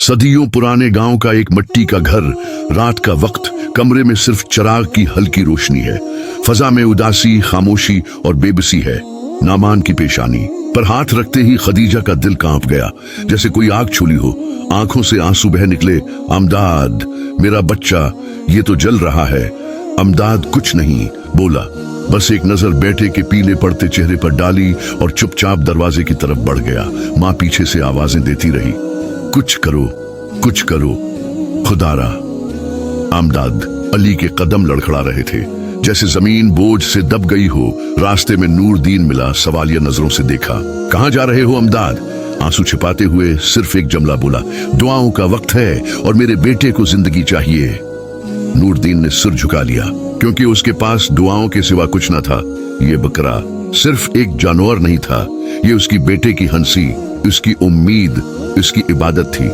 सदियों पुराने गांव का एक मिट्टी का घर। रात का वक्त, कमरे में सिर्फ चिराग की हल्की रोशनी है। फजा में उदासी, खामोशी और बेबसी है। नामान की पेशानी पर हाथ रखते ही खदीजा का दिल कांप गया, जैसे कोई आग छूली हो। आंखों से आंसू बह निकले। अमदाद, मेरा बच्चा, ये तो जल रहा है। अमदाद कुछ नहीं बोला, बस एक नजर बेटे के पीले पड़ते चेहरे पर डाली और चुपचाप दरवाजे की तरफ बढ़ गया। माँ पीछे से आवाजें देती रही, कुछ करो, कुछ करो, खुदारा। अमदाद अली के कदम लड़खड़ा रहे थे, जैसे जमीन बोझ से दब गई हो। रास्ते में नूरदीन मिला, सवालिया नजरों से देखा। कहाँ जा रहे हो अमदाद? आंसू छिपाते हुए सिर्फ एक जुमला बोला, दुआओं का वक्त है और मेरे बेटे को जिंदगी चाहिए। नूरदीन ने सिर झुका लिया, क्योंकि उसके पास दुआओं के सिवा कुछ न था। ये बकरा सिर्फ एक जानवर नहीं था, ये उसकी बेटे की हंसी, उसकी उम्मीद, उसकी इबादत थी।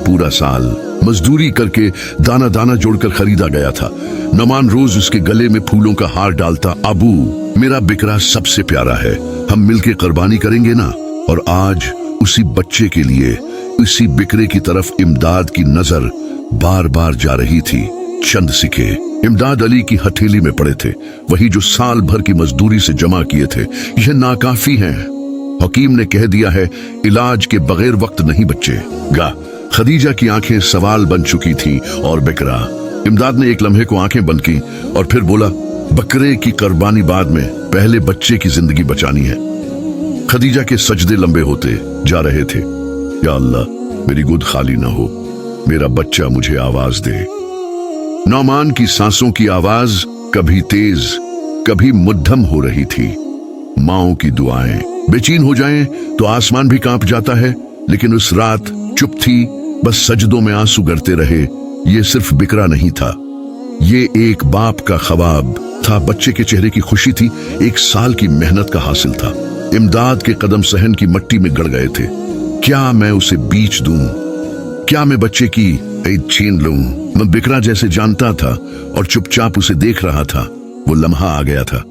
पूरा साल मजदूरी करके दाना दाना जोड़कर खरीदा गया था। नमान रोज उसके गले में फूलों का हार डालता। अबू, मेरा बिकरा सबसे प्यारा है, हम मिलके कुर्बानी करेंगे ना? और आज उसी बच्चे के लिए, उसी बिकरे की तरफ इमदाद की नजर बार बार जा रही थी। चंद सिक्के इमदाद अली की हथेली में पड़े थे, वही जो साल भर की मजदूरी से जमा किए थे। यह नाकाफी हैं। हकीम ने कह दिया है, इलाज के बगैर वक्त नहीं बच्चे गा। खदीजा की आंखें सवाल बन चुकी थी और बिकरा। इमदाद ने एक लम्हे को आंखें बंद की और फिर बोला, बकरे की कुर्बानी बाद में, पहले बच्चे की जिंदगी बचानी है। खदीजा के सजदे लंबे होते जा रहे थे। या अल्लाह, मेरी गोद खाली ना हो, मेरा बच्चा मुझे आवाज दे। नौमान की सांसों की आवाज कभी तेज, कभी मध्यम हो रही थी। माओं की दुआएं बेचैन हो जाएं तो आसमान भी कांप जाता है, लेकिन उस रात चुप थी, बस सजदों में आंसू गिरते रहे। ये सिर्फ बिकरा नहीं था, ये एक बाप का ख्वाब था। बच्चे के चेहरे की खुशी थी, एक साल की मेहनत का हासिल था। इमदाद के कदम सहन की मिट्टी में गड़ गए थे। क्या मैं उसे बीच दूं? क्या मैं बच्चे की ईद छीन लूं? मैं बिकरा जैसे जानता था और चुपचाप उसे देख रहा था। वो लम्हा आ गया था।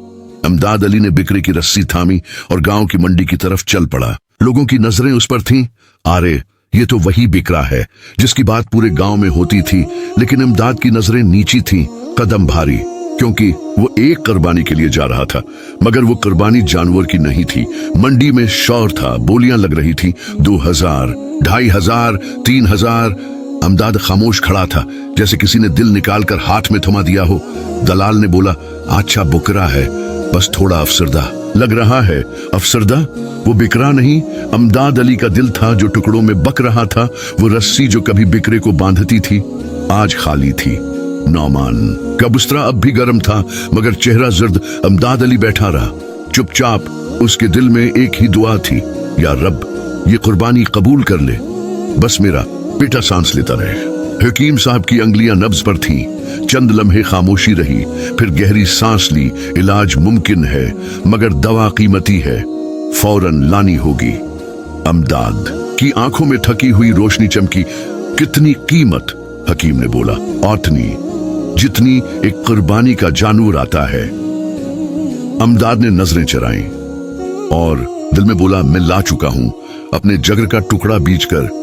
अमदाद अली ने बिकरे की रस्सी थामी और गांव की मंडी की तरफ चल पड़ा। लोगों की नजरें उस पर थीं। अरे, ये तो वही बिकरा है जिसकी बात पूरे गांव में होती थी। लेकिन इमदाद की नजरें नीची थीं, कदम भारी, क्योंकि वो एक कुर्बानी के लिए जा रहा था। मगर वो कुर्बानी जानवर की नहीं थी। मंडी में शौर था, बोलियां लग रही थी। 2000, 2500, 3000। अमदाद खामोश खड़ा था, जैसे किसी ने दिल निकालकर हाथ में थमा दिया हो। दलाल ने बोला, अच्छा बुकरा है, बस थोड़ा अफसरदा लग रहा है। अफसरदा? वो बिकरा नहीं, अमदाद अली का दिल था जो टुकड़ों में बक रहा था। वो रस्सी जो कभी बिकरे को बांधती थी, आज खाली थी। नौमान का बिस्तरा अब भी गर्म था, मगर चेहरा जर्द। अमदाद अली बैठा रहा, चुपचाप। उसके दिल में एक ही दुआ थी, या रब, ये कुर्बानी कबूल कर ले, बस मेरा बेटा सांस लेता रहे। हकीम साहब की अंगलियां नब्ज पर थीं। चंद लम्हे खामोशी रही, फिर गहरी सांस ली। इलाज मुमकिन है, मगर दवा कीमती है, फौरन लानी होगी। अमदाद की आंखों में थकी हुई रोशनी चमकी। कितनी कीमत? हकीम ने बोला, औतनी जितनी एक कुर्बानी का जानवर आता है। अमदाद ने नजरें चराई और दिल में बोला, मैं ला चुका हूं अपने जगर का टुकड़ा बीचकर।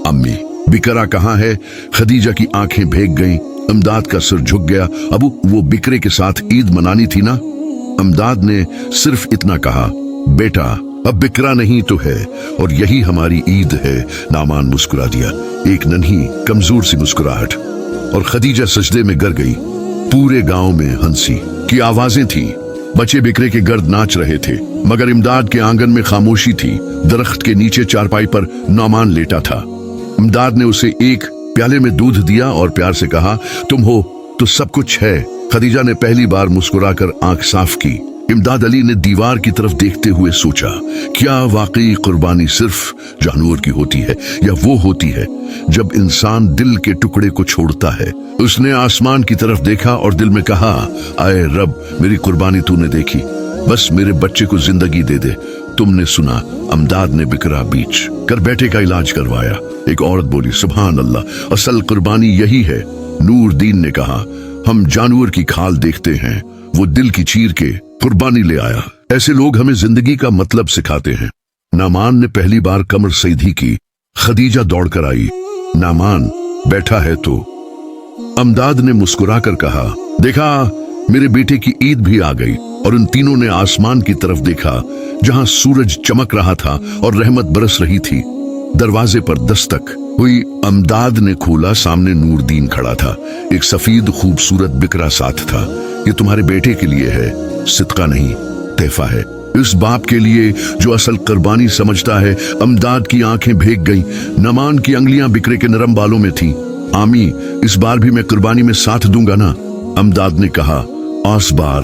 अम्मी, बिकरा कहाँ है? खदीजा की आंखें भीग गईं। अमदाद का सिर झुक गया। अबू, वो बिकरे के साथ ईद मनानी थी ना? अमदाद ने सिर्फ इतना कहा, बेटा, अब बिकरा नहीं तो है, और यही हमारी ईद है। नामान मुस्कुरा दिया, एक नन्ही कमजोर सी मुस्कुराहट, और खदीजा सजदे में गिर गई। पूरे गांव में हंसी की आवाजें थी। बच्चे बिकरे के गर्द नाच रहे थे, मगर इमदाद के आंगन में खामोशी थी। दरख्त के नीचे चारपाई पर नौमान लेटा था। इमदाद ने उसे एक प्याले में दूध दिया और प्यार से कहा, तुम हो तो सब कुछ है। खदीजा ने पहली बार मुस्कुराकर आंख साफ की। इमदाद अली ने दीवार की तरफ देखते हुए सोचा, क्या वाकई कुर्बानी सिर्फ जानवर की होती है, या वो होती है जब इंसान दिल के टुकड़े को छोड़ता है? उसने आसमान की तरफ देखा और दिल में कहा, आए रब, मेरी कुर्बानी तूने देखी, बस मेरे बच्चे को जिंदगी दे दे। तुमने सुना, अमदाद ने बिकरा बीच कर बेटे का इलाज करवाया। एक औरत बोली, सुभान अल्लाह, असल कुर्बानी यही है। नूरदीन ने कहा, हम जानवर की खाल देखते हैं, वो दिल की चीर के कुर्बानी ले आया। ऐसे लोग हमें जिंदगी का मतलब सिखाते हैं। नामान ने पहली बार कमर सीधी की। खदीजा दौड़कर आई। नामान बैठा है तो। अमदाद ने मुस्कुराकर कहा, देखा, मेरे बेटे की ईद भी आ गई। और उन तीनों ने आसमान की तरफ देखा जहां सूरज चमक रहा था और रहमत बरस रही थी। दरवाजे पर दस्तक हुई। अमदाद ने खोला। सामने नूरदीन खड़ा था। एक सफेद खूबसूरत बिकरा साथ था। ये तुम्हारे बेटे के लिए है, सिदका नहीं, तहफा है। इस बाप के लिए जो असल कुर्बानी समझता है। अमदाद की आंखें भीग गईं। नमान की अंगलियां बिकरे के नरम बालों में थीं। आमी, इस बार भी मैं कुर्बानी में साथ दूंगा ना? अमदाद ने कहा, इस बार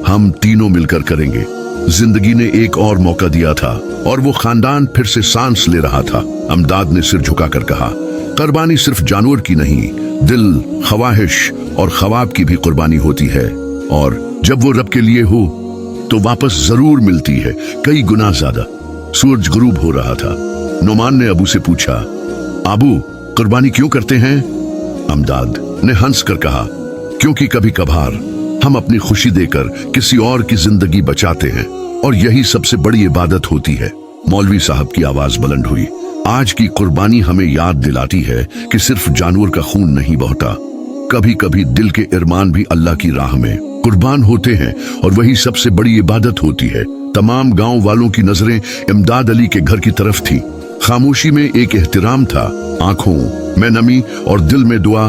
हम तीनों मिलकर करेंगे। जिंदगी ने एक और मौका दिया था और वो खानदान फिर से सांस ले रहा था। अमदाद ने सिर झुकाकर कहा, कुर्बानी सिर्फ जानवर की नहीं, दिल, ख्वाहिश और ख्वाब की भी कुर्बानी होती है। और जब वो रब के लिए हो तो वापस जरूर मिलती है, कई गुना ज्यादा। सूरज गुरूब हो रहा था। नोमान ने अबू से पूछा, अबू, कुर्बानी क्यों करते हैं? अमदाद ने हंस कर कहा, क्योंकि कभी कभार हम अपनी खुशी देकर किसी और की जिंदगी बचाते हैं और यही सबसे बड़ी इबादत होती है। मौलवी साहब की आवाज बुलंद हुई। आज की कुर्बानी हमें याद दिलाती है कि सिर्फ जानवर का खून नहीं बहता, कभी कभी दिल के इरमान भी अल्लाह की राह में कुर्बान होते हैं और वही सबसे बड़ी इबादत होती है। तमाम गांव वालों की नजरें इमदाद अली के घर की तरफ थी। खामोशी में एक एहतराम था, आंखों में नमी और दिल में दुआ।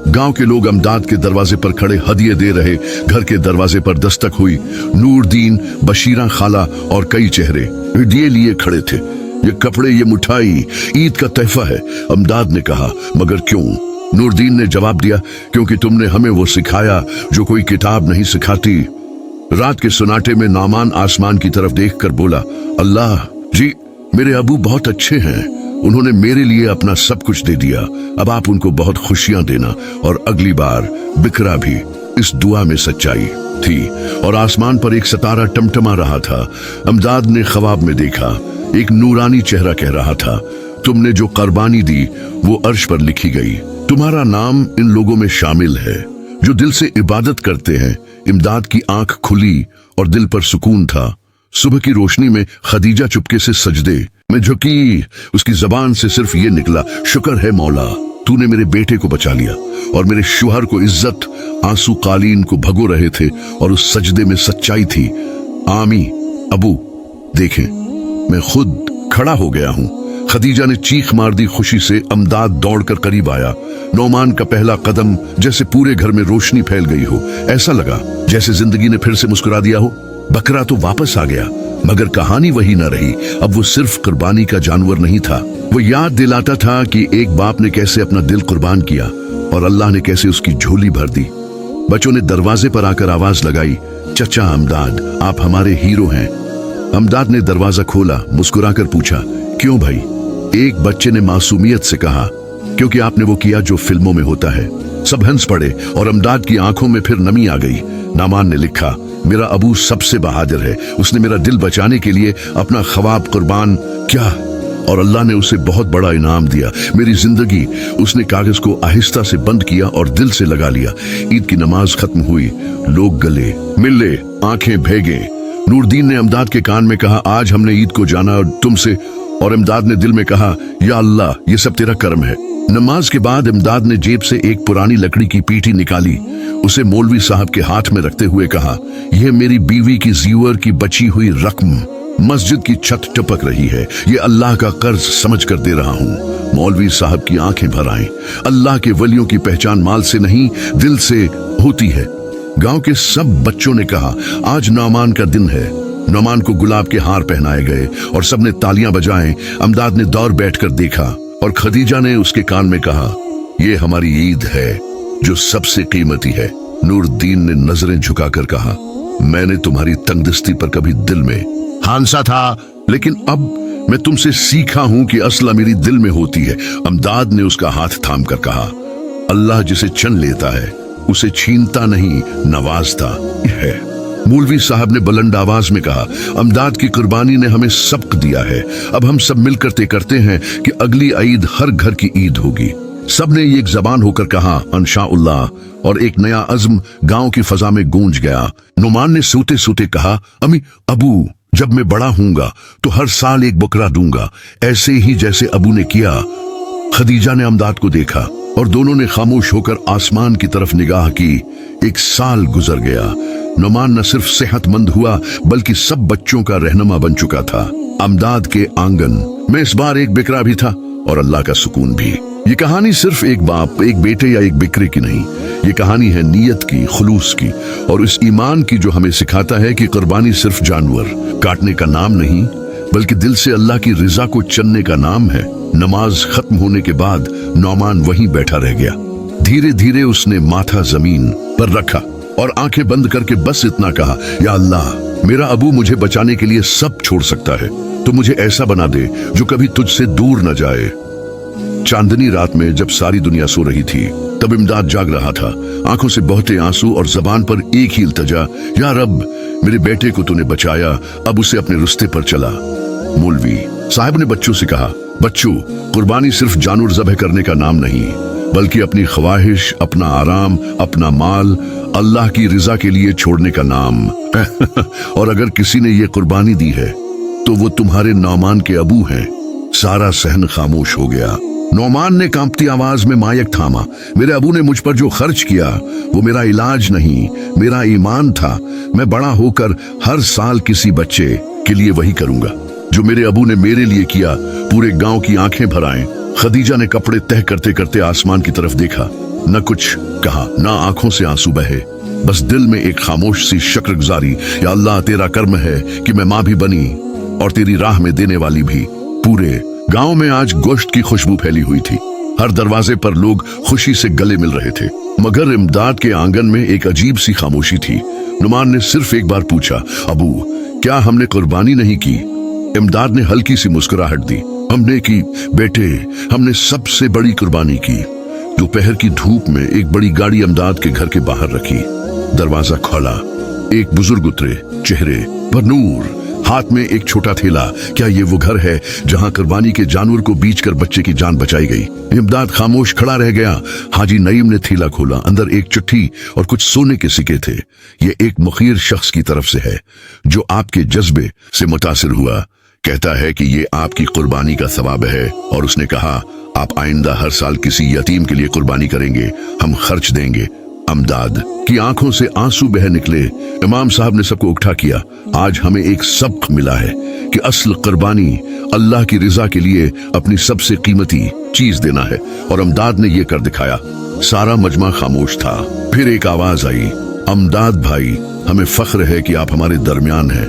गांव के लोग अमदाद के दरवाजे पर खड़े हदिये दे रहे। घर के दरवाजे पर दस्तक हुई। नूरदीन, बशीरा खाला और कई चेहरे हदिये लिए खड़े थे। ये कपड़े, ये मिठाई ईद का तोहफा है। अमदाद ने कहा, मगर क्यों? नूरदीन ने जवाब दिया, क्योंकि तुमने हमें वो सिखाया जो कोई किताब नहीं सिखाती। रात के सुनाटे में नामान आसमान की तरफ देखकर बोला, अल्लाह जी, मेरे अबू बहुत अच्छे हैं। उन्होंने मेरे लिए अपना सब कुछ दे दिया। अब आप उनको बहुत खुशियां देना। और अगली बार बिकरा भी इस दुआ में सच्चाई थी। और आसमान पर एक सितारा टमटमा रहा था। अमदाद ने ख्वाब में देखा, एक नूरानी चेहरा कह रहा था, तुमने जो कुर्बानी दी वो अर्श पर लिखी गई। तुम्हारा नाम इन लोगों में शामिल है जो दिल से इबादत करते हैं। इमदाद की आंख खुली और दिल पर सुकून था। सुबह की रोशनी में खदीजा चुपके से सजदे में झुकी। उसकी जबान से सिर्फ ये निकला, शुक्र है मौला, तूने मेरे बेटे को बचा लिया। और मेरे शुहर को इज्जत। आंसू कालीन को भगो रहे थे और उस सजदे में सच्चाई थी। आमी, अबू देखें, मैं खुद खड़ा हो गया हूं। खदीजा ने चीख मार दी खुशी से। अमदाद दौड़कर करीब आया। नौमान का पहला कदम जैसे पूरे घर में रोशनी फैल गई हो। ऐसा लगा जैसे जिंदगी ने फिर से मुस्कुरा दिया हो। बकरा तो वापस आ गया, मगर कहानी वही न रही। अब वो सिर्फ कुर्बानी का जानवर नहीं था, वो याद दिलाता था कि एक बाप ने कैसे अपना दिल कुर्बान किया और अल्लाह ने कैसे उसकी झोली भर दी। बच्चों ने दरवाजे पर आकर आवाज लगाई, चचा अमदाद, आप हमारे हीरो हैं। अमदाद ने दरवाजा खोला, मुस्कुराकर पूछा, क्यों भाई? एक बच्चे ने मासूमियत से कहा, क्योंकि आपने वो किया जो फिल्मों में होता है। सब हंस पड़े और अमदाद की आंखों में फिर नमी आ गई। नामान ने लिखा, मेरा अबू सबसे बहादुर है। उसने मेरा दिल बचाने के लिए अपना ख्वाब कुर्बान किया और अल्लाह ने उसे बहुत बड़ा इनाम दिया। मेरी जिंदगी। उसने कागज को आहिस्ता से बंद किया और दिल से लगा लिया। ईद की नमाज खत्म हुई। लोग गले मिले, आंखें भीगे। नूरदीन ने अमदाद के कान में कहा, आज हमने ईद को जाना तुमसे। और इमदाद ने दिल में कहा, या अल्लाह, ये सब तेरा कर्म है। नमाज के बाद इमदाद ने जेब से एक पुरानी लकड़ी की पीठी निकाली। उसे मौलवी साहब के हाथ में रखते हुए कहा, यह मेरी बीवी की जीवर की बची हुई रकम मस्जिद की छत टपक रही है। ये अल्लाह का कर्ज समझ कर दे रहा हूँ। मौलवी साहब की आंखें भर आईं। अल्लाह के वलियों की पहचान माल से नहीं, दिल से होती है। गांव के सब बच्चों ने कहा, आज नौमान का दिन है। नौमान को गुलाब के हार पहनाए गए और सबने तालियां बजाएं। अमदाद ने दौड़ बैठकर देखा और खदीजा ने उसके कान में कहा, यह हमारी ईद है जो सबसे कीमती है। नूरदीन ने नजरें झुकाकर कहा, मैंने तुम्हारी तंगदस्ती पर कभी दिल में हांसा था, लेकिन अब मैं तुमसे सीखा हूं कि असला मेरी दिल में होती है। अमदाद ने उसका हाथ थाम कर कहा, अल्लाह जिसे चुन लेता है उसे छीनता नहीं, नवाजता है। मौलवी साहब ने बुलंद आवाज में कहा, अमदाद की कुर्बानी ने हमें सबक दिया है। अब हम सब मिलकर तय करते हैं कि अगली ईद हर घर की ईद होगी। सबने एक जबान होकर कहा, इंशाअल्लाह, और एक नया अज़्म गांव की फजा में गूंज गया। नुमान ने सोते सोते कहा, अम्मी, अबू, जब मैं बड़ा हूंगा तो हर साल एक बकरा दूंगा, ऐसे ही जैसे अबू ने किया। खदीजा ने अमदाद को देखा और दोनों ने खामोश होकर आसमान की तरफ निगाह की। 1 साल गुजर गया। नुमान न सिर्फ सेहतमंद हुआ बल्कि सब बच्चों का रहनुमा बन चुका था। अमदाद के आंगन में इस बार एक बिकरा भी था और अल्लाह का सुकून भी। ये कहानी सिर्फ एक बाप, एक बेटे या एक बिकरे की नहीं, ये कहानी है नीयत की, खुलूस की और इस ईमान की जो हमें सिखाता है कि कुर्बानी सिर्फ जानवर काटने का नाम नहीं बल्कि दिल से अल्लाह की रिजा को चुनने का नाम है। नमाज खत्म होने के बाद नौमान वहीं बैठा रह गया। धीरे धीरे उसने माथा जमीन पर रखा और आंखें बंद करके बस इतना कहा, या अल्लाह, मेरा अबू मुझे बचाने के लिए सब छोड़ सकता है, तो मुझे ऐसा बना दे जो कभी तुझसे दूर न जाए। चांदनी रात में जब सारी दुनिया सो रही थी तब इमदाद जाग रहा था। आंखों से बहते आंसू और जबान पर एक ही इल्तिजा, या रब, मेरे बेटे को तूने बचाया, अब उसे अपने रुस्ते पर चला। मौलवी साहब ने बच्चों से कहा, बच्चों, कुर्बानी सिर्फ जानवर ज़बह करने का नाम नहीं बल्कि अपनी ख्वाहिश, अपना आराम, अपना माल अल्लाह की रिजा के लिए छोड़ने का नाम। और अगर किसी ने ये कुर्बानी दी है तो वो तुम्हारे नौमान के अबू हैं। सारा सहन खामोश हो गया। नौमान ने कांपती आवाज में मायक थामा, मेरे अबू ने मुझ पर जो खर्च किया वो मेरा इलाज नहीं, मेरा ईमान था। मैं बड़ा होकर हर साल किसी बच्चे के लिए वही करूंगा जो मेरे अबू ने मेरे लिए किया। पूरे गांव की आंखें भर आएं। खदीजा ने कपड़े तह करते करते आसमान की तरफ देखा। न कुछ कहा, न आंखों से आंसू बहे, बस दिल में एक खामोश सी शुक्रगुजारी, या अल्लाह, तेरा कर्म है कि मैं माँ भी बनी और तेरी राह में देने वाली भी। पूरे गांव में आज गोश्त की खुशबू फैली हुई थी। हर दरवाजे पर लोग खुशी से गले मिल रहे थे, मगर इमदाद के आंगन में एक अजीब सी खामोशी थी। नुमान ने सिर्फ एक बार पूछा, अबू, क्या हमने कुर्बानी नहीं की? इमदाद ने हल्की सी मुस्कुराहट दी, हमने की बेटे, हमने सबसे बड़ी कुर्बानी की। दोपहर की धूप में एक बड़ी गाड़ी इमदाद के घर के बाहर रखी। दरवाजा खोला, एक बुजुर्ग उतरे, चेहरे पर नूर, हाथ में एक छोटा थैला। क्या ये वो घर है जहां कुर्बानी के जानवर को बीचकर बच्चे की जान बचाई गई? इमदाद खामोश खड़ा रह गया। हाजी नईम ने थैला खोला, अंदर एक चिट्ठी और कुछ सोने के सिक्के थे। ये एक मुखीर शख्स की तरफ से है जो आपके जज्बे से मुतासिर हुआ। कहता है कि ये आपकी कुर्बानी का सवाब है और उसने कहा, आप आइंदा हर साल किसी यतीम के लिए कुर्बानी करेंगे, हम खर्च देंगे। अमदाद की आंखों से आंसू बह निकले। इमाम साहब ने सबको इकट्ठा किया। आज हमें एक सबक मिला है कि असल कुर्बानी अल्लाह की रिजा के लिए अपनी सबसे कीमती चीज देना है, और अमदाद ने यह कर दिखाया। सारा मजमा खामोश था। फिर एक आवाज आई, अमदाद भाई, हमें फख्र है कि आप हमारे दरमियान हैं।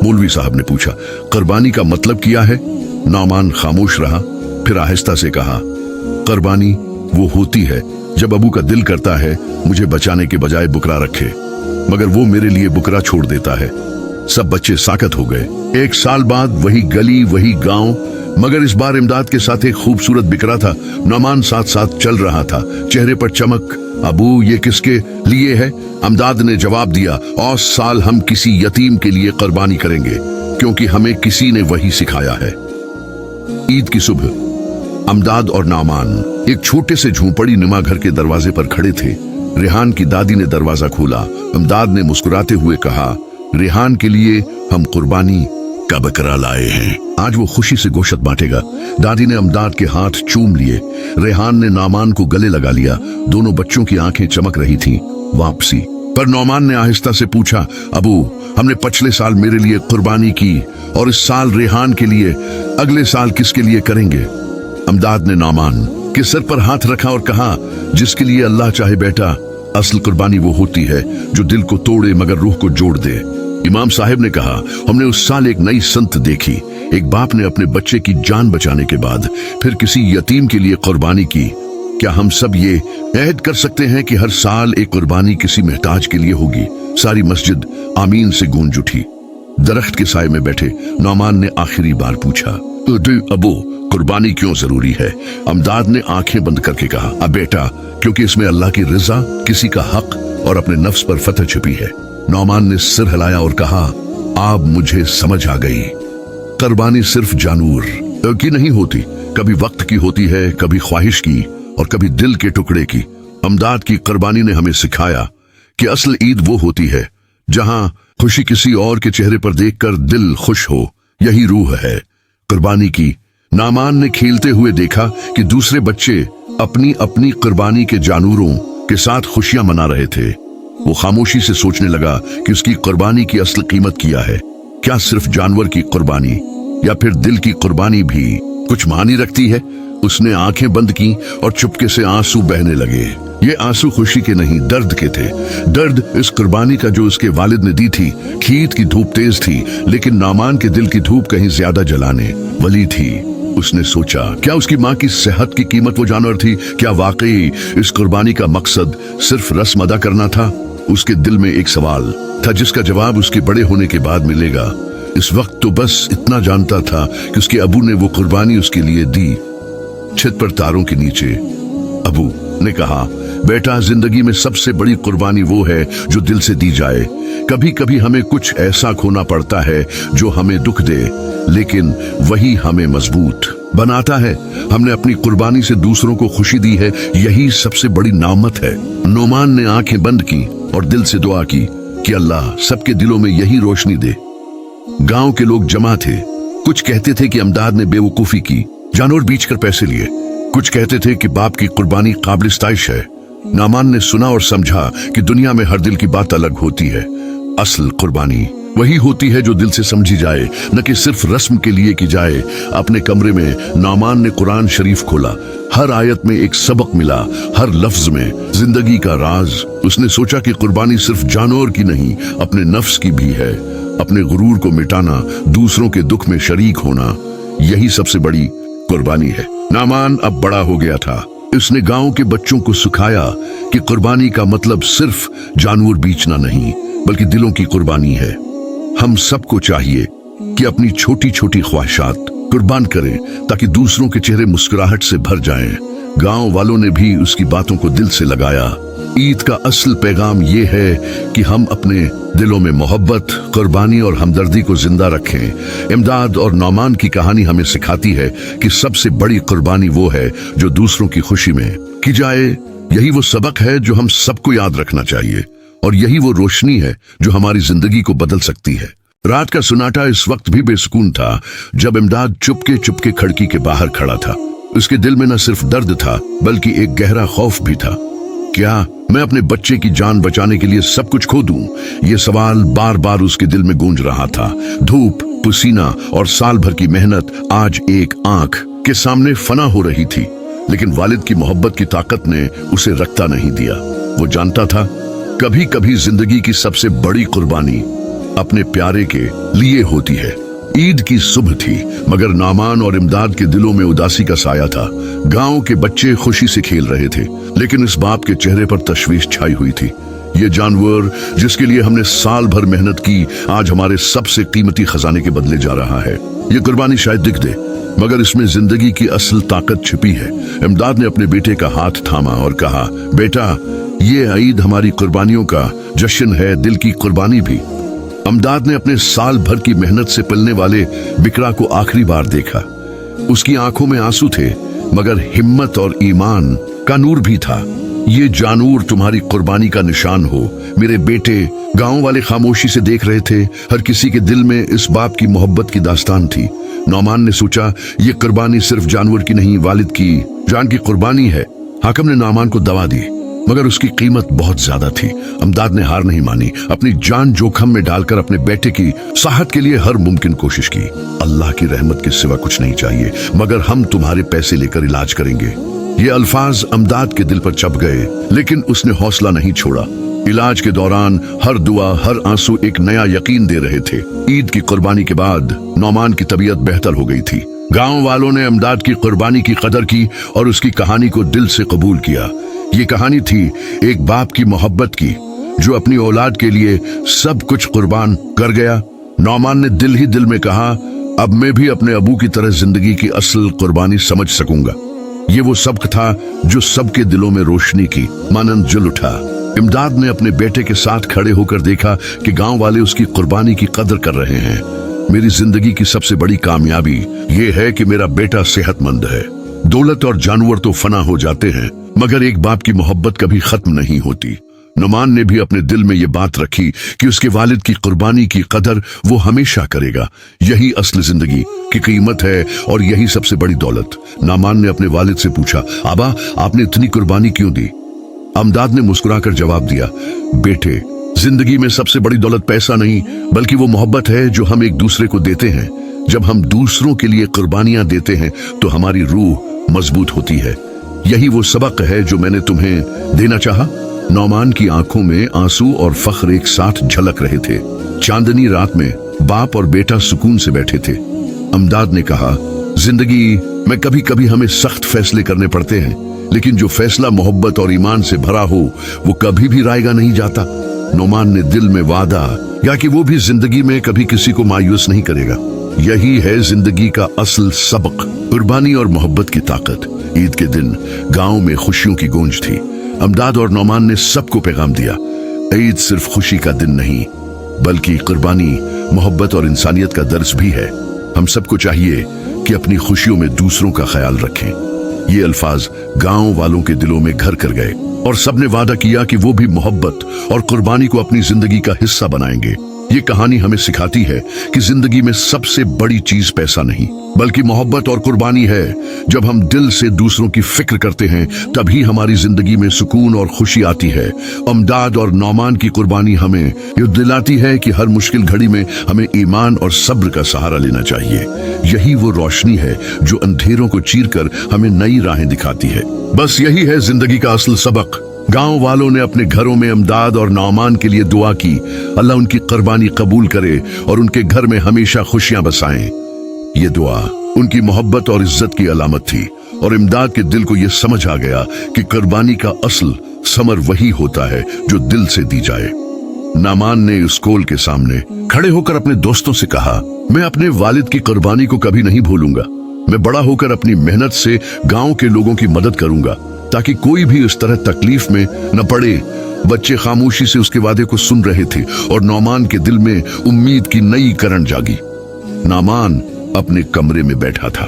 मौलवी साहब ने पूछा, कुर्बानी का मतलब क्या है? नौमान खामोश रहा, फिर आहिस्ता से कहा, कुर्बानी वो होती है जब अबू का दिल करता है मुझे बचाने के बजाय बुकरा रखे, मगर वो मेरे लिए बुकरा छोड़ देता है। सब बच्चे साकत हो गए। 1 साल बाद वही गली, वही गांव, मगर इस बार इमदाद के साथ एक खूबसूरत बिकरा था। नौमान साथ साथ चल रहा था, चेहरे पर चमक। अबू, ये किसके लिए है? अमदाद ने जवाब दिया, और साल हम किसी यतीम के लिए कुर्बानी करेंगे क्योंकि हमें किसी ने वही सिखाया है। ईद की सुबह अमदाद और नौमान एक छोटे से झोपड़ी नुमा घर के दरवाजे पर खड़े थे। रेहान की दादी ने दरवाजा खोला। अमदाद ने मुस्कुराते हुए कहा, रेहान के लिए हम कुर्बानी का बकरा लाए हैं, आज वो खुशी से गोश्त बांटेगा। दादी ने अमदाद के हाथ चूम लिए। रेहान ने नौमान को गले लगा लिया। दोनों बच्चों की आंखें चमक रही थीं। वापसी पर नौमान ने आहिस्ता से पूछा, अबू, हमने पिछले साल मेरे लिए कुर्बानी की और इस साल रेहान के लिए, अगले साल किसके लिए करेंगे? अमदाद ने नौमान के सर पर हाथ रखा और कहा, जिसके लिए अल्लाह चाहे बेटा। असल कुर्बानी वो होती है जो दिल को तोड़े मगर रूह को जोड़ दे। इमाम साहब ने कहा, हमने उस साल एक नई संत देखी। एक बाप ने अपने बच्चे की जान बचाने के बाद फिर किसी यतीम के लिए कुर्बानी की। क्या हम सब ये अहद कर सकते हैं कि हर साल एक कुर्बानी किसी मोहताज के लिए होगी? सारी मस्जिद आमीन से गूंज उठी। दरख्त के साए में बैठे नौमान ने आखिरी बार पूछा, अबू, कुर्बानी क्यों जरूरी है? अमदाद ने आंखें बंद करके कहा, अब बेटा, क्योंकि इसमें अल्लाह की रिजा, किसी का हक और अपने नफ्स पर फतह छिपी है। नौमान ने सिर हिलाया और कहा, आप मुझे समझ आ गई। कुर्बानी सिर्फ जानवर की नहीं होती, कभी वक्त की होती है, कभी ख्वाहिश की और कभी दिल के टुकड़े की। अमदाद की कुर्बानी ने हमें सिखाया कि असल ईद वो होती है जहां खुशी किसी और के चेहरे पर देखकर दिल खुश हो। यही रूह है कुर्बानी की, नामान ने खेलते हुए देखा कि दूसरे बच्चे अपनी अपनी कुर्बानी के जानवरों के साथ खुशियां मना रहे थे। वो खामोशी से सोचने लगा कि उसकी कुर्बानी की असल कीमत क्या है। क्या सिर्फ जानवर की कुर्बानी या फिर दिल की कुर्बानी भी कुछ मानी रखती है? उसने आंखें बंद की और चुपके से आंसू बहने लगे। ये आंसू खुशी के नहीं, दर्द के थे। दर्द इस कुर्बानी का जो उसके वालिद ने दी थी। खीत की धूप तेज थी, लेकिन नामान के दिल की धूप कहीं ज्यादा जलाने वाली थी। उसने सोचा, क्या उसकी माँ की सेहत की कीमत वो जानवर थी? क्या वाकई इस कुर्बानी का मकसद सिर्फ रस्म अदा करना था? उसके दिल में एक सवाल था जिसका जवाब उसके बड़े होने के बाद मिलेगा। इस वक्त तो बस इतना जानता था कि उसके अबू ने वो कुर्बानी उसके लिए दी। छत पर तारों के नीचे अबू ने कहा, बेटा, जिंदगी में सबसे बड़ी कुर्बानी वो है जो दिल से दी जाए। कभी कभी हमें कुछ ऐसा खोना पड़ता है जो हमें दुख दे, लेकिन वही हमें मजबूत बनाता है। हमने अपनी कुर्बानी से दूसरों को खुशी दी है, यही सबसे बड़ी नामत है। नोमान ने आंखें बंद की और दिल से दुआ की कि अल्लाह सबके दिलों में यही रोशनी दे। गांव के लोग जमा थे। कुछ कहते थे कि अमदाद ने बेवकूफी की, जानवर बेचकर पैसे लिए। कुछ कहते थे कि बाप की कुर्बानी काबिल इस्ताइश है। नामान ने सुना और समझा कि दुनिया में हर दिल की बात अलग होती है। असल कुर्बानी वही होती है जो दिल से समझी जाए, न कि सिर्फ रस्म के लिए की जाए। अपने कमरे में नामान ने कुरान शरीफ खोला। हर आयत में एक सबक मिला, हर लफ्ज में जिंदगी का राज। उसने सोचा कि कुर्बानी सिर्फ जानवर की नहीं, अपने नफ्स की भी है। अपने गुरूर को मिटाना, दूसरों के दुख में शरीक होना, यही सबसे बड़ी कुर्बानी है। नामान अब बड़ा हो गया था। उसने गांव के बच्चों को सिखाया कि कुर्बानी का मतलब सिर्फ जानवर बेचना नहीं, बल्कि दिलों की कुर्बानी है। हम सबको चाहिए कि अपनी छोटी छोटी ख्वाहिशात कुर्बान करें ताकि दूसरों के चेहरे मुस्कुराहट से भर जाएं। गांव वालों ने भी उसकी बातों को दिल से लगाया। ईद का असल पैगाम ये है कि हम अपने दिलों में मोहब्बत, कुर्बानी और हमदर्दी को जिंदा रखें। इमदाद और नौमान की कहानी हमें सिखाती है कि सबसे बड़ी कुर्बानी वो है जो दूसरों की खुशी में की जाए। यही वो सबक है जो हम सबको याद रखना चाहिए, और यही वो रोशनी है जो हमारी जिंदगी को बदल सकती है। रात का सुनाटा इस वक्त भी बेसुकून था जब इमदाद चुपके चुपके खिड़की के बाहर खड़ा था। उसके दिल में न सिर्फ दर्द था बल्कि एक गहरा खौफ भी था। क्या मैं अपने बच्चे की जान बचाने के लिए सब कुछ खो दूं? ये सवाल बार बार उसके दिल में गूंज रहा था। धूप, पसीना और साल भर की मेहनत आज एक आंख के सामने फना हो रही थी, लेकिन वालिद की मोहब्बत की ताकत ने उसे रखता नहीं दिया। वो जानता था कभी कभी जिंदगी की सबसे बड़ी कुर्बानी अपने प्यारे के लिए होती है। ईद की सुबह थी, मगर नामान और इमदाद के दिलों में उदासी का साया था। गांव के बच्चे खुशी से खेल रहे थे, लेकिन इस बाप के चेहरे पर तशवीश छाई हुई थी। ये जानवर जिसके लिए हमने साल भर मेहनत की, आज हमारे सबसे कीमती खजाने के बदले जा रहा है। ये कुर्बानी शायद दिख दे, मगर इसमें जिंदगी की असल ताकत छिपी है। इमदाद ने अपने बेटे का हाथ थामा और कहा, बेटा, ये ईद हमारी कुर्बानियों का जश्न है, दिल की कुर्बानी भी। इमदाद ने अपने साल भर की मेहनत से पलने वाले बिकरा को आखिरी बार देखा। उसकी आंखों में आंसू थे, मगर हिम्मत और ईमान का नूर भी था। ये जानूर तुम्हारी कुर्बानी का निशान हो मेरे बेटे। गांव वाले खामोशी से देख रहे थे। हर किसी के दिल में इस बाप की मोहब्बत की दास्तान थी। नौमान ने सोचा, ये कुर्बानी सिर्फ जानवर की नहीं, वालिद की जान की कुर्बानी है। हाकिम ने नौमान को दवा दी, मगर उसकी कीमत बहुत ज्यादा थी। इमदाद ने हार नहीं मानी। अपनी जान जोखम में डालकर अपने बेटे की सेहत के लिए हर मुमकिन कोशिश की। अल्लाह की रहमत के सिवा कुछ नहीं चाहिए, मगर हम तुम्हारे पैसे लेकर इलाज करेंगे। ये अल्फाज इमदाद के दिल पर चढ़ गए, लेकिन उसने हौसला नहीं छोड़ा। इलाज के दौरान हर दुआ, हर आंसू एक नया यकीन दे रहे थे। ईद की कुर्बानी के बाद नौमान की तबीयत बेहतर हो गई थी। गांव वालों ने इमदाद की कुर्बानी की कदर की और उसकी कहानी को दिल से कबूल किया। ये कहानी थी एक बाप की मोहब्बत की जो अपनी औलाद के लिए सब कुछ कुर्बान कर गया। नौमान ने दिल ही दिल में कहा, अब मैं भी अपने अबू की तरह जिंदगी की असल कुर्बानी समझ सकूंगा। ये वो सबक था जो सबके दिलों में रोशनी की मानंद जल उठा। इमदाद ने अपने बेटे के साथ खड़े होकर देखा कि गांव वाले उसकी कुर्बानी की कदर कर रहे हैं। मेरी जिंदगी की सबसे बड़ी कामयाबी ये है कि मेरा बेटा सेहतमंद है। दौलत और जानवर तो फना हो जाते हैं, मगर एक बाप की मोहब्बत कभी खत्म नहीं होती। नुमान ने भी अपने दिल में ये बात रखी कि उसके वालिद की कुर्बानी की कदर वो हमेशा करेगा। यही असली जिंदगी की कीमत है और यही सबसे बड़ी दौलत। नुमान ने अपने वालिद से पूछा, आबा आपने इतनी कुर्बानी क्यों दी? अमदाद ने मुस्कुराकर जवाब दिया, बेटे जिंदगी में सबसे बड़ी दौलत पैसा नहीं बल्कि वो मोहब्बत है जो हम एक दूसरे को देते हैं। जब हम दूसरों के लिए कुर्बानियां देते हैं तो हमारी रूह मजबूत होती है। यही वो सबक है जो मैंने तुम्हें देना चाहा। नुमान की आंखों में आंसू और फख्र एक साथ झलक रहे थे। चांदनी रात में बाप और बेटा सुकून से बैठे थे। अमदाद ने कहा, जिंदगी में कभी कभी हमें सख्त फैसले करने पड़ते हैं, लेकिन जो फैसला मोहब्बत और ईमान से भरा हो वो कभी भी रायगा नहीं जाता। नुमान ने दिल में वादा या कि वो भी जिंदगी में कभी किसी को मायूस नहीं करेगा। यही है जिंदगी का असल सबक, कुर्बानी और मोहब्बत की ताकत। ईद के दिन गांव में खुशियों की गूंज थी। अमदाद और नुमान ने सबको पैगाम दिया, ईद सिर्फ खुशी का दिन नहीं बल्कि कुर्बानी, मोहब्बत और इंसानियत का दर्स भी है। हम सबको चाहिए कि अपनी खुशियों में दूसरों का ख्याल रखें। ये अल्फाज गांव वालों के दिलों में घर कर गए और सबने वादा किया कि वो भी मोहब्बत और कुर्बानी को अपनी जिंदगी का हिस्सा बनाएंगे। ये कहानी हमें सिखाती है कि जिंदगी में सबसे बड़ी चीज पैसा नहीं बल्कि मोहब्बत और कुर्बानी है। जब हम दिल से दूसरों की फिक्र करते हैं तभी हमारी जिंदगी में सुकून और खुशी आती है। अमदाद और नुमान की कुर्बानी हमें ये दिलाती है कि हर मुश्किल घड़ी में हमें ईमान और सब्र का सहारा लेना चाहिए। यही वो रोशनी है जो अंधेरों को चीरकर हमें नई राहें दिखाती है। बस यही है जिंदगी का असल सबक। गांव वालों ने अपने घरों में अमदाद और नुमान के लिए दुआ की, अल्लाह उनकी कुर्बानी कबूल करे और उनके घर में हमेशा खुशियां बसाएं। ये दुआ उनकी मोहब्बत और इज्जत की अलामत थी और इमदाद के दिल को यह समझ आ गया कि कुर्बानी का असल समर वही होता है जो दिल से दी जाए। नुमान ने स्कूल के सामने खड़े होकर अपने दोस्तों से कहा, मैं अपने वालिद की कुर्बानी को कभी नहीं भूलूंगा। मैं बड़ा होकर अपनी मेहनत से गांव के लोगों की मदद करूंगा ताकि कोई भी इस तरह तकलीफ में न पड़े। बच्चे खामोशी से उसके वादे को सुन रहे थे और नुमान के दिल में उम्मीद की नई करंट जागी। नुमान अपने कमरे में बैठा था,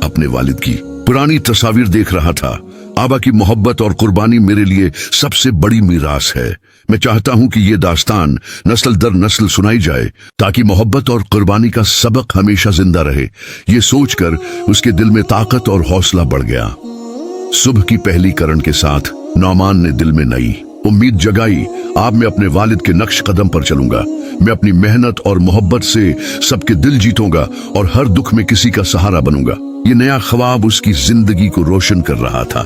अपने वालिद की पुरानी तस्वीर देख रहा था। आबा की मोहब्बत और कुर्बानी मेरे लिए सबसे बड़ी मीरास है। मैं चाहता हूं कि ये दास्तान नस्ल दर नस्ल सुनाई जाए ताकि मोहब्बत और कुर्बानी का सबक हमेशा जिंदा रहे। ये सोचकर उसके दिल में ताकत और हौसला बढ़ गया। सुबह की पहली किरण के साथ नुमान ने दिल में नई उम्मीद जगाई। अब मैं अपने वालिद के नक्श कदम पर चलूंगा। मैं अपनी मेहनत और मोहब्बत से सबके दिल जीतूंगा और हर दुख में किसी का सहारा बनूंगा। ये नया ख्वाब उसकी जिंदगी को रोशन कर रहा था।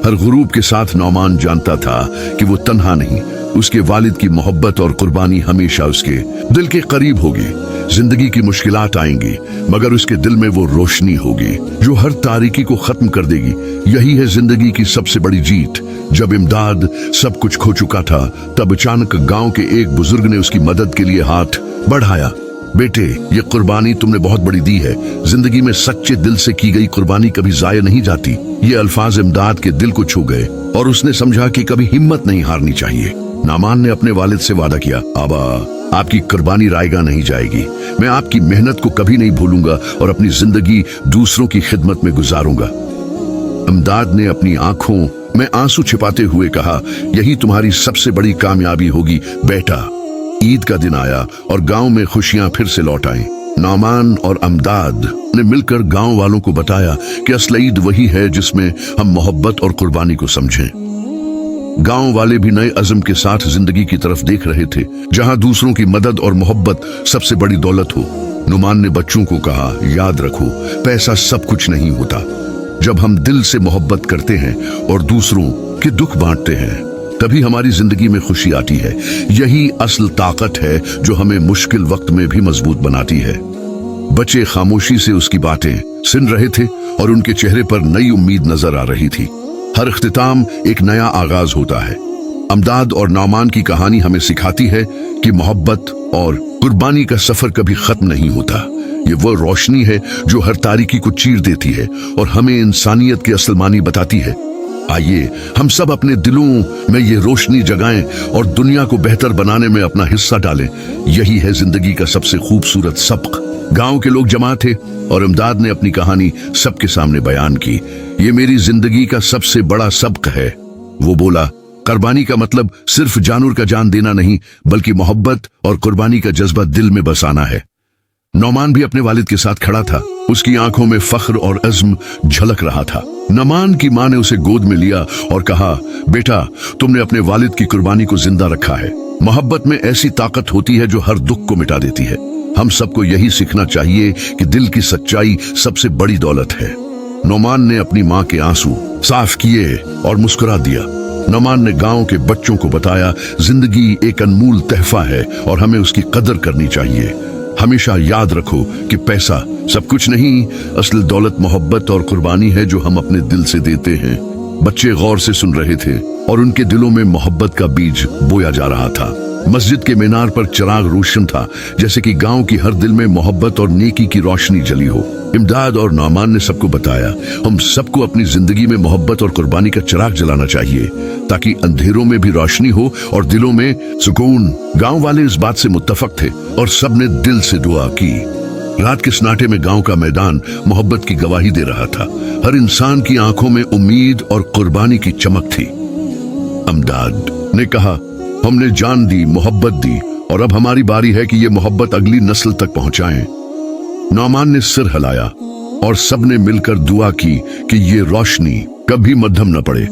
हर गुरूब के साथ नुमान जानता था कि वो तन्हा नहीं, उसके वालिद की मोहब्बत और कुर्बानी हमेशा उसके दिल के करीब होगी। जिंदगी की मुश्किलात आएंगी मगर उसके दिल में वो रोशनी होगी जो हर तारीकी को खत्म कर देगी। यही है जिंदगी की सबसे बड़ी जीत। जब इमदाद सब कुछ खो चुका था तब अचानक गांव के एक बुजुर्ग ने उसकी मदद के लिए हाथ बढ़ाया। बेटे, ये कुर्बानी तुमने बहुत बड़ी दी है। जिंदगी में सच्चे दिल से की गई कुर्बानी कभी जाया नहीं जाती। ये अल्फाज इमदाद के दिल को छू गए और उसने समझा कि कभी हिम्मत नहीं हारनी चाहिए। नुमान ने अपने वालिद से वादा किया, आबा आपकी कुर्बानी रायगा नहीं जाएगी। मैं आपकी मेहनत को कभी नहीं भूलूंगा और अपनी जिंदगी दूसरों की खिदमत में गुजारूंगा। इमदाद ने अपनी आंखों में आंसू छिपाते हुए कहा, यही तुम्हारी सबसे बड़ी कामयाबी होगी बेटा। ईद का दिन आया और गांव में खुशियां फिर से लौट आईं। नुमान और अमदाद ने मिलकर गांव वालों को बताया कि असल ईद वही है जिसमें हम मोहब्बत और कुर्बानी को समझें। गांव वाले भी नए अज़म के साथ जिंदगी की तरफ देख रहे थे जहां दूसरों की मदद और मोहब्बत सबसे बड़ी दौलत हो। नुमान ने बच्चों को कहा, याद रखो पैसा सब कुछ नहीं होता। जब हम दिल से मोहब्बत करते हैं और दूसरों के दुख बांटते हैं तभी हमारी जिंदगी में खुशी आती है। यही असल ताकत है जो हमें मुश्किल वक्त में भी मजबूत बनाती है। बच्चे खामोशी से उसकी बातें सुन रहे थे और उनके चेहरे पर नई उम्मीद नजर आ रही थी। हर इख्तिताम एक नया आगाज होता है। अमदाद और नुमान की कहानी हमें सिखाती है कि मोहब्बत और कुर्बानी का सफर कभी खत्म नहीं होता। ये वो रोशनी है जो हर तारीकी को चीर देती है और हमें इंसानियत की असल मानी बताती है। आइए हम सब अपने दिलों में ये रोशनी जगाएं और दुनिया को बेहतर बनाने में अपना हिस्सा डालें। यही है जिंदगी का सबसे खूबसूरत सबक। गांव के लोग जमा थे और इमदाद ने अपनी कहानी सबके सामने बयान की। ये मेरी जिंदगी का सबसे बड़ा सबक है, वो बोला। कुर्बानी का मतलब सिर्फ जानवर का जान देना नहीं, बल्कि मोहब्बत और कुर्बानी का जज्बा दिल में बसाना है। नौमान भी अपने वालिद के साथ खड़ा था। उसकी आंखों में फख्र और अज़्म झलक रहा था। नौमान की मां ने उसे गोद में लिया और कहा, बेटा, तुमने अपने वालिद की कुर्बानी को जिंदा रखा है। मोहब्बत में ऐसी ताकत होती है जो हर दुख को मिटा देती है। हम सबको यही सीखना चाहिए कि दिल की सच्चाई सबसे बड़ी दौलत है। नौमान ने अपनी मां के आंसू साफ किए और मुस्कुरा दिया। नौमान ने गांव के बच्चों को बताया, जिंदगी एक अनमोल तहफा है और हमें उसकी कदर करनी चाहिए। हमेशा याद रखो कि पैसा सब कुछ नहीं, असल दौलत मोहब्बत और कुर्बानी है जो हम अपने दिल से देते हैं। बच्चे गौर से सुन रहे थे और उनके दिलों में मोहब्बत का बीज बोया जा रहा था। मस्जिद के मीनार पर चिराग रोशन था, जैसे कि गांव की हर दिल में मोहब्बत और नेकी की रोशनी जली हो। इमदाद और नौमान ने सबको बताया, हम सबको अपनी जिंदगी में मोहब्बत और कुर्बानी का चिराग जलाना चाहिए, ताकि अंधेरों में भी रोशनी हो और दिलों में सुकून। गांव वाले इस बात से मुत्तफक थे और सबने दिल से दुआ की। रात के सन्नाटे में गांव का मैदान मोहब्बत की गवाही दे रहा था। हर इंसान की आंखों में उम्मीद और कुर्बानी की चमक थी। इमदाद ने कहा, हमने जान दी, मोहब्बत दी, और अब हमारी बारी है कि ये मोहब्बत अगली नस्ल तक पहुंचाएं। नौमान ने सिर हिलाया और सबने मिलकर दुआ की कि ये रोशनी कभी मध्यम न पड़े।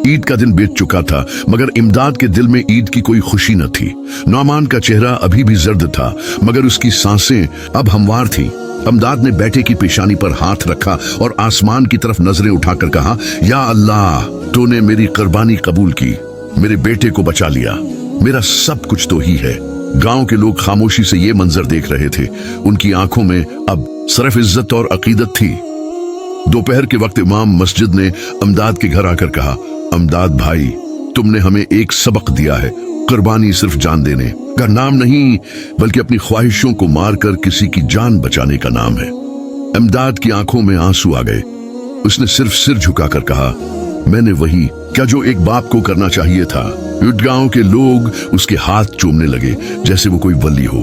ईद का दिन बीत चुका था, मगर इमदाद के दिल में ईद की कोई खुशी न थी। नौमान का चेहरा अभी भी जर्द था, मगर उसकी सांसें अब हमवार थीं। इमदाद ने बेटे की पेशानी पर हाथ रखा और आसमान की तरफ नजरें उठाकर कहा, या अल्लाह, तूने मेरी कुर्बानी कबूल की, मेरे बेटे को बचा लिया, मेरा सब कुछ तो ही है। गांव के लोग खामोशी से ये मंजर देख रहे थे। उनकी आंखों में अब सिर्फ इज्जत और अकीदत थी। दोपहर के वक्त इमाम मस्जिद ने इमदाद के घर आकर कहा, इमदाद भाई, तुमने हमें एक सबक दिया है। कुर्बानी सिर्फ जान देने का नाम नहीं, बल्कि अपनी ख्वाहिशों को मारकर किसी की जान बचाने का नाम है। इमदाद की आंखों में आंसू आ गए। उसने सिर्फ सिर झुकाकर कहा, मैंने वही क्या जो एक बाप को करना चाहिए था। गांव के लोग उसके हाथ चूमने लगे जैसे वो कोई वली हो।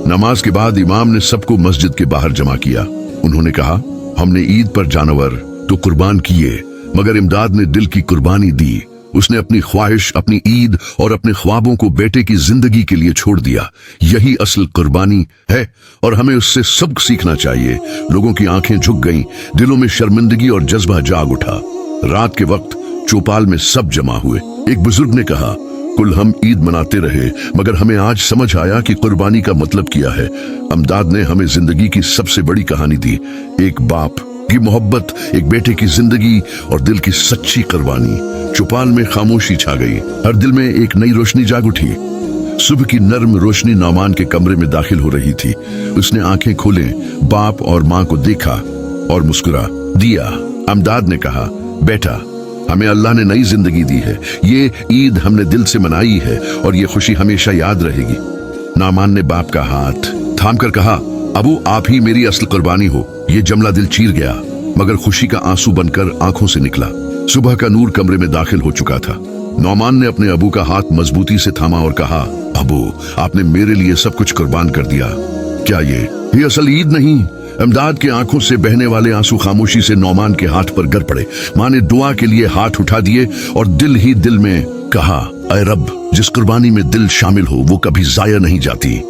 नमाज के बाद इमाम ने सबको मस्जिद के बाहर जमा किया। उन्होंने कहा, हमने ईद पर जानवर तो कुर्बान किए, मगर इमदाद ने दिल की कुर्बानी दी। उसने अपनी ख्वाहिश, अपनी ईद और अपने ख्वाबों को बेटे की जिंदगी के लिए छोड़ दिया। यही असल कुर्बानी है और हमें उससे सबक सीखना चाहिए। लोगों की आंखें झुक गईं, दिलों में शर्मिंदगी और जज्बा जाग उठा। रात के वक्त चौपाल में सब जमा हुए। एक बुजुर्ग ने कहा, कुल हम ईद मनाते रहे, मगर हमें आज समझ आया कि कुर्बानी का मतलब क्या है। इमदाद ने हमें जिंदगी की सबसे बड़ी कहानी दी, एक बाप की मोहब्बत, एक बेटे की जिंदगी और दिल की सच्ची कुर्बानी। चौपाल में खामोशी छा गई। हर दिल में एक नई रोशनी जाग उठी। सुबह की नर्म रोशनी नौमान के कमरे में दाखिल हो रही थी। उसने आंखें खोले, बाप और मां को देखा और मुस्कुरा दिया। इमदाद ने कहा, बेटा, हमें अल्लाह ने नई जिंदगी दी है। ये ईद हमने दिल से मनाई है और ये खुशी हमेशा याद रहेगी। नौमान ने बाप का हाथ थामकर कहा, अबू, आप ही मेरी असल कुर्बानी हो। ये जमला दिल चीर गया, मगर खुशी का आंसू बनकर आंखों से निकला। सुबह का नूर कमरे में दाखिल हो चुका था। नौमान ने अपने अबू का हाथ मजबूती से थामा और कहा, अबू, आपने मेरे लिए सब कुछ कुर्बान कर दिया। क्या ये असल ईद नहीं? इमदाद के आंखों से बहने वाले आंसू खामोशी से नौमान के हाथ पर गिर पड़े। मां ने दुआ के लिए हाथ उठा दिए और दिल ही दिल में कहा, ऐ रब, जिस कुर्बानी में दिल शामिल हो वो कभी जाया नहीं जाती।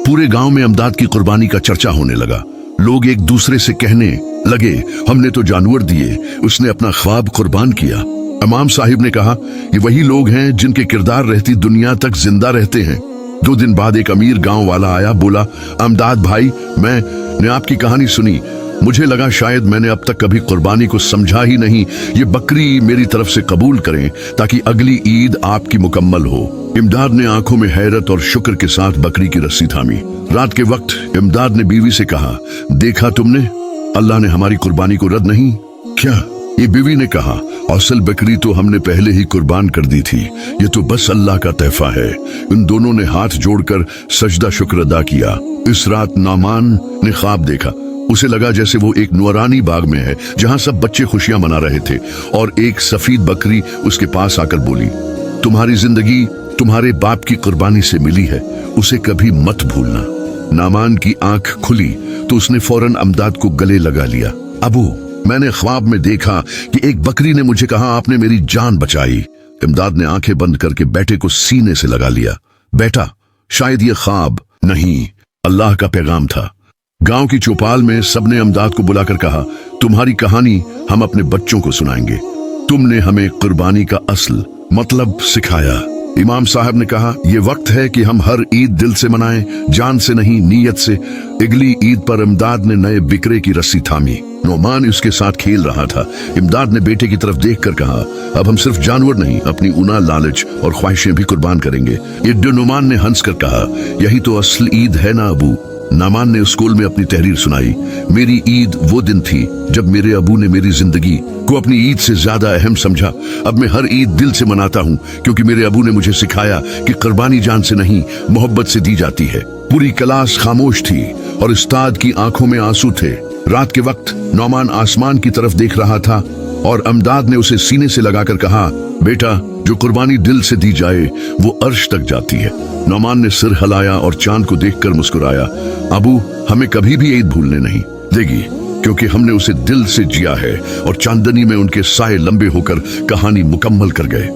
पूरे गांव में इमदाद की कुर्बानी का चर्चा होने लगा। लोग एक दूसरे से कहने लगे, हमने तो जानवर दिए, उसने अपना ख्वाब कुर्बान किया। इमाम साहिब ने कहा, ये वही लोग हैं जिनके किरदार रहती दुनिया तक जिंदा रहते हैं। 2 दिन बाद एक अमीर गांव वाला आया, बोला, इमदाद भाई, मैंने आपकी कहानी सुनी। मुझे लगा शायद मैंने अब तक कभी कुर्बानी को समझा ही नहीं। ये बकरी मेरी तरफ से कबूल करें ताकि अगली ईद आपकी मुकम्मल हो। इमदाद ने आंखों में हैरत और शुक्र के साथ बकरी की रस्सी थामी। रात के वक्त इमदाद ने बीवी से कहा, देखा तुमने, अल्लाह ने हमारी कुर्बानी को रद्द नहीं क्या? ये बीवी ने कहा, असल बकरी तो हमने पहले ही कुर्बान कर दी थी, ये तो बस अल्लाह का तहफा है। इन दोनों ने हाथ जोड़कर सजदा शुक्र अदा किया। इस रात नौमान ने ख्वाब देखा। उसे लगा जैसे वो एक नूरानी बाग में है जहां सब बच्चे खुशियां मना रहे थे, और एक सफेद बकरी उसके पास आकर बोली, तुम्हारी जिंदगी तुम्हारे बाप की कुर्बानी से मिली है, उसे कभी मत भूलना। नौमान की आंख खुली तो उसने फौरन इमदाद को गले लगा लिया। अबू, मैंने ख्वाब में देखा कि एक बकरी ने मुझे कहा, आपने मेरी जान बचाई। इमदाद ने आंखें बंद करके बेटे को सीने से लगा लिया। बेटा, शायद ये ख्वाब नहीं, अल्लाह का पैगाम था। गांव की चौपाल में सबने इमदाद को बुलाकर कहा, तुम्हारी कहानी हम अपने बच्चों को सुनाएंगे। तुमने हमें कुर्बानी का असल मतलब सिखाया। इमाम साहब ने कहा, यह वक्त है कि हम हर ईद दिल से मनाएं, जान से नहीं, नीयत से। अगली ईद पर इमदाद ने नए बिकरे की रस्सी थामी। नोमान उसके साथ खेल रहा था। इमदाद ने बेटे की तरफ देखकर कहा, अब हम सिर्फ जानवर नहीं, अपनी उना, लालच और ख्वाहिशें भी कुर्बान करेंगे। इब्न नोमान ने हंसकर कहा, यही तो असल ईद है ना अबू। नामान ने स्कूल में अपनी तहरीर सुनाई। मेरी ईद वो दिन थी जब मेरे अबू ने मेरी जिंदगी को अपनी ईद से ज्यादा अहम समझा। अब मैं हर ईद दिल से मनाता हूँ, क्योंकि मेरे अबू ने मुझे सिखाया कि कुर्बानी जान से नहीं, मोहब्बत से दी जाती है। पूरी क्लास खामोश थी और उस्ताद की आंखों में आंसू थे। रात के वक्त नौमान आसमान की तरफ देख रहा था और इमदाद ने उसे सीने से लगाकर कहा, बेटा, जो कुर्बानी दिल से दी जाए वो अर्श तक जाती है। नौमान ने सिर हिलाया और चांद को देखकर मुस्कुराया। अबू हमें कभी भी ईद भूलने नहीं देगी, क्योंकि हमने उसे दिल से जिया है। और चांदनी में उनके साए लंबे होकर कहानी मुकम्मल कर गए।